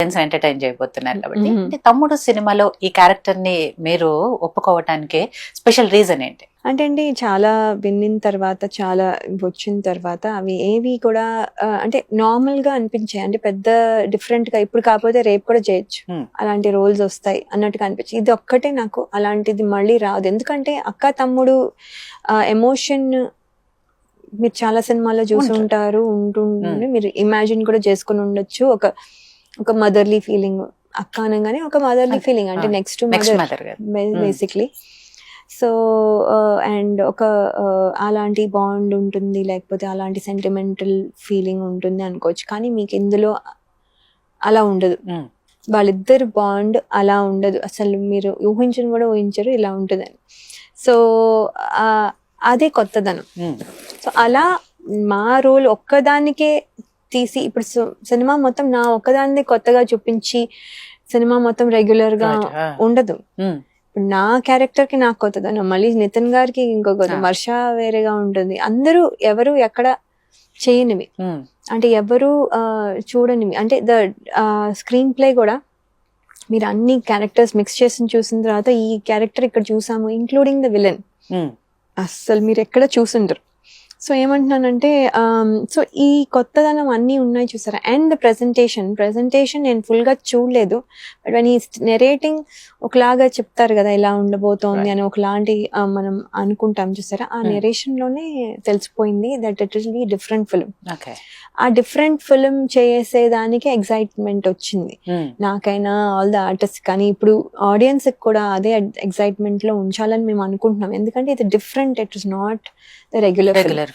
Entertain చేయబోతున్నారు కాబట్టి అంటే తమ్ముడు సినిమాలో ఈ క్యారెక్టర్ ని మీరు ఒప్పుకోవటానికి స్పెషల్ రీజన్ ఏంటి? అంటే అండి చాలా విన్న తర్వాత చాలా వచ్చిన తర్వాత అవి ఏవి కూడా అంటే నార్మల్ గా అనిపించాయి. అంటే పెద్ద డిఫరెంట్ గా ఇప్పుడు కాకపోతే రేపు కూడా చేయొచ్చు, అలాంటి రోల్స్ వస్తాయి అన్నట్టుగా అనిపించింది. ఇది ఒక్కటే నాకు అలాంటిది మళ్ళీ రాదు. ఎందుకంటే అక్క తమ్ముడు ఎమోషన్ మీరు చాలా సినిమాల్లో చూసి ఉంటారు, ఉంటుండే మీరు ఇమాజిన్ కూడా చేసుకుని ఉండొచ్చు. ఒక మదర్లీ ఫీలింగ్, అక్క అనగానే ఒక మదర్లీ ఫీలింగ్, అంటే next mother basically. So and ఒక అలాంటి బాండ్ ఉంటుంది, లేకపోతే అలాంటి సెంటిమెంటల్ ఫీలింగ్ ఉంటుంది అనుకోవచ్చు. కానీ మీకు ఇందులో అలా ఉండదు. వాళ్ళిద్దరు బాండ్ అలా ఉండదు అసలు. మీరు ఊహించని కూడా ఊహించరు ఇలా ఉంటుందని. సో అదే కొత్తదనం. సో అలా మా రోల్ ఒక్కదానికే తీసి ఇప్పుడు సినిమా మొత్తం నా ఒక్కదాన్ని కొత్తగా చూపించి సినిమా మొత్తం రెగ్యులర్ గా ఉండదు. నా క్యారెక్టర్ కి నాకు కొత్తదనం, మళ్ళీ నితిన్ గారికి ఇంకొక వర్ష వేరేగా ఉంటుంది. అందరూ ఎవరు ఎక్కడ చేయనివి, అంటే ఎవరు చూడనివి. అంటే ద స్క్రీన్ ప్లే కూడా మీరు అన్ని క్యారెక్టర్స్ మిక్స్ చేసి చూసిన తర్వాత ఈ క్యారెక్టర్ ఇక్కడ చూసాము, ఇంక్లూడింగ్ ద విలన్, అస్సలు మీరు ఎక్కడ చూసుంటారు. సో ఏమంటున్నానంటే సో ఈ కొత్తదనం అన్నీ ఉన్నాయి చూసారా. అండ్ ప్రెజెంటేషన్ నేను ఫుల్ గా చూడలేదు, బట్ వెన్ ఈ నెరేటింగ్ ఒకలాగా చెప్తారు కదా ఇలా ఉండబోతోంది అని ఒకలాంటి మనం అనుకుంటాం చూసారా. ఆ నెరేషన్ లోనే తెలిసిపోయింది that it will be different film. ఆ డిఫరెంట్ ఫిల్మ్ చేసేదానికి ఎక్సైట్మెంట్ వచ్చింది నాకైనా, ఆల్ ద ఆర్టిస్ట్. కానీ ఇప్పుడు ఆడియన్స్ కూడా అదే ఎక్సైట్మెంట్ లో ఉంచాలని మేము అనుకుంటున్నాం. ఎందుకంటే ఇది different, it is not the regular film.